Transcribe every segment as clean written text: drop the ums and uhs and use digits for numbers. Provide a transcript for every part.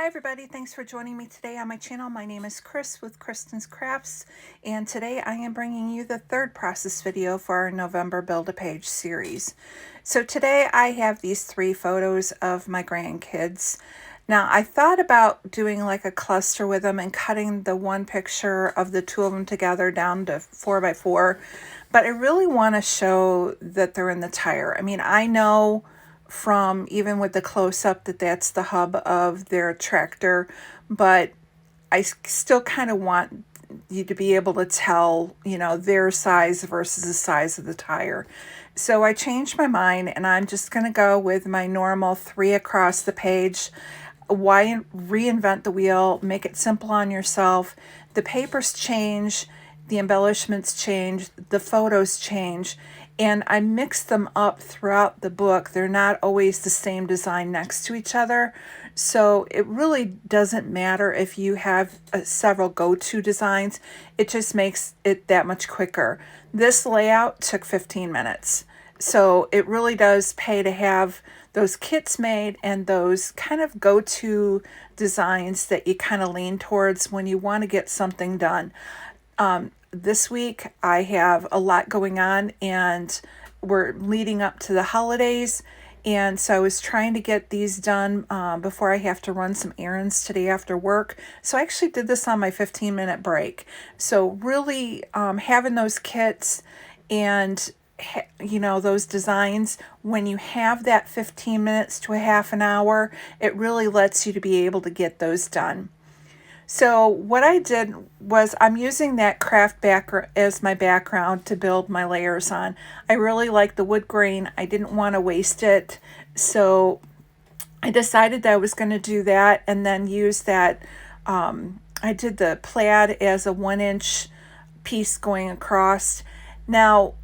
Hi everybody, thanks for joining me today on my channel. My name is Chris with Kristen's Crafts, and today I am bringing you the third process video for our November Build-A-Page series. So today I have these three photos of my grandkids. Now I thought about doing like a cluster with them and cutting the one picture of the two of them together down to 4x4, but I really want to show that they're in the tire. I mean, I know from even with the close-up that that's the hub of their tractor, but I still kind of want you to be able to tell, you know, their size versus the size of the tire. So I changed my mind and I'm just going to go with my normal 3 across the page. Why reinvent the wheel? Make it simple on yourself. The papers change, the embellishments change, the photos change, and I mix them up throughout the book. They're not always the same design next to each other. So it really doesn't matter if you have several go-to designs. It just makes it that much quicker. This layout took 15 minutes. So it really does pay to have those kits made and those kind of go-to designs that you kind of lean towards when you want to get something done. This week I have a lot going on and we're leading up to the holidays, and so I was trying to get these done before I have to run some errands today after work. So I actually did this on my 15-minute break. So really having those kits and you know, those designs, when you have that 15 minutes to a half an hour, it really lets you to be able to get those done. So what I did was I'm using that craft background as my background to build my layers on. I really like the wood grain. I didn't want to waste it. So I decided that I was going to do that and then use that. I did the plaid as a 1-inch piece going across. Now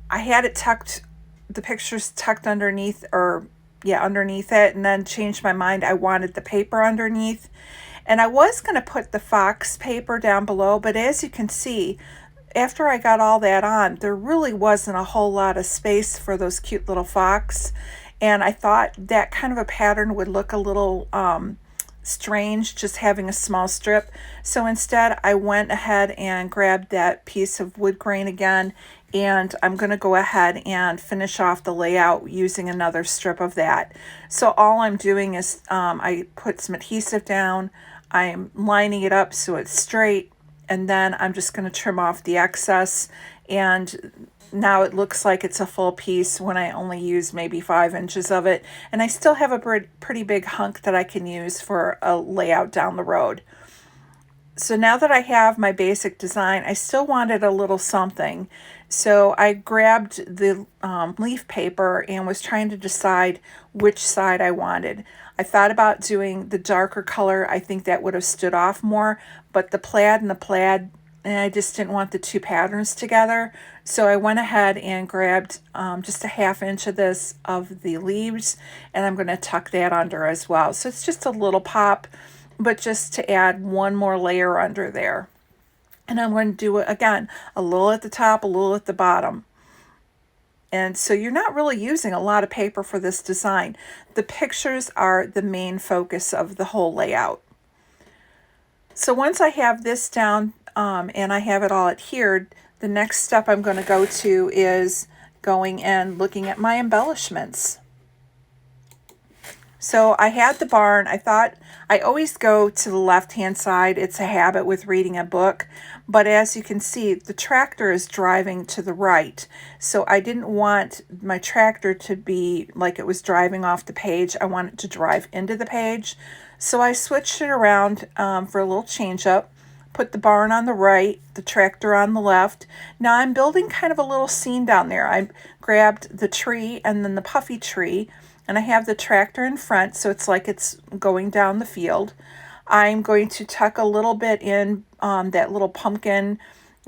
I had it tucked, the pictures tucked underneath, or yeah, underneath it, and then changed my mind. I wanted the paper underneath. And I was going to put the fox paper down below, but as you can see, after I got all that on, there really wasn't a whole lot of space for those cute little fox. And I thought that kind of a pattern would look a little strange, just having a small strip. So instead, I went ahead and grabbed that piece of wood grain again, and I'm going to go ahead and finish off the layout using another strip of that. So all I'm doing is I put some adhesive down, I'm lining it up so it's straight, and then I'm just going to trim off the excess, and now it looks like it's a full piece when I only use maybe 5 inches of it, and I still have a pretty big hunk that I can use for a layout down the road. So now that I have my basic design, I still wanted a little something. So I grabbed the leaf paper and was trying to decide which side I wanted. I thought about doing the darker color. I think that would have stood off more, but the plaid and the plaid, and I just didn't want the two patterns together. So I went ahead and grabbed just a 1/2 inch of this of the leaves, and I'm going to tuck that under as well. So it's just a little pop, but just to add one more layer under there. And I'm going to do it again, a little at the top, a little at the bottom. And so you're not really using a lot of paper for this design. The pictures are the main focus of the whole layout. So once I have this down and I have it all adhered, the next step I'm going to go to is going and looking at my embellishments. So I had the barn. I thought I always go to the left-hand side. It's a habit with reading a book. But as you can see, the tractor is driving to the right. So I didn't want my tractor to be like it was driving off the page. I want it to drive into the page. So I switched it around for a little change up. Put the barn on the right, the tractor on the left. Now I'm building kind of a little scene down there. I grabbed the tree and then the puffy tree, and I have the tractor in front, so it's like it's going down the field. I'm going to tuck a little bit in that little pumpkin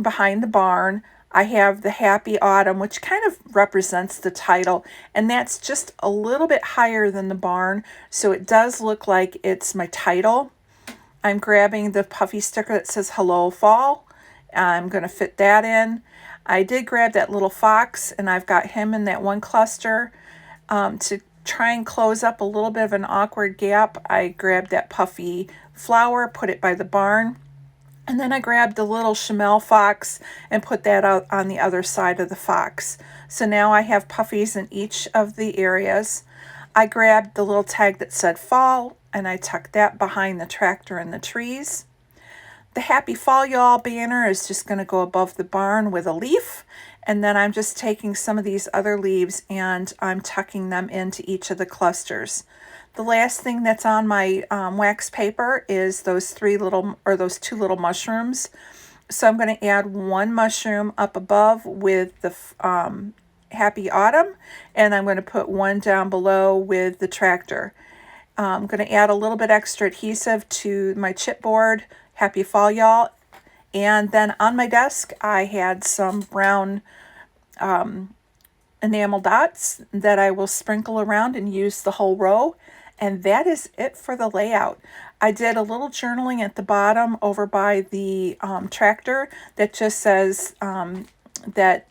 behind the barn. I have the Happy Autumn, which kind of represents the title, and that's just a little bit higher than the barn, so it does look like it's my title. I'm grabbing the puffy sticker that says Hello Fall. I'm going to fit that in. I did grab that little fox, and I've got him in that one cluster to try and close up a little bit of an awkward gap, I grabbed that puffy flower, put it by the barn, and then I grabbed the little Chamel fox and put that out on the other side of the fox. So now I have puffies in each of the areas. I grabbed the little tag that said fall, and I tucked that behind the tractor and the trees. The Happy Fall Y'all banner is just going to go above the barn with a leaf, and then I'm just taking some of these other leaves and I'm tucking them into each of the clusters. The last thing that's on my wax paper is those two little mushrooms. So I'm going to add one mushroom up above with the Happy Autumn, and I'm going to put one down below with the tractor. I'm going to add a little bit extra adhesive to my chipboard, Happy Fall Y'all. And then on my desk, I had some brown enamel dots that I will sprinkle around and use the whole row. And that is it for the layout. I did a little journaling at the bottom over by the tractor that just says that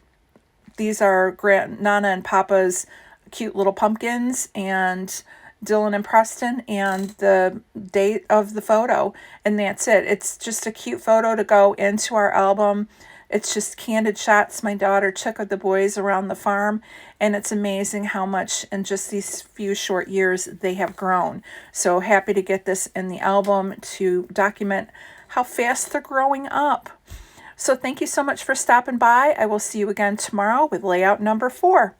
these are Nana and Papa's cute little pumpkins, and Dylan and Preston, and the date of the photo, and that's it. It's just a cute photo to go into our album. It's just candid shots my daughter took of the boys around the farm, and it's amazing how much in just these few short years they have grown. So happy to get this in the album to document how fast they're growing up. So thank you so much for stopping by. I will see you again tomorrow with layout number 4.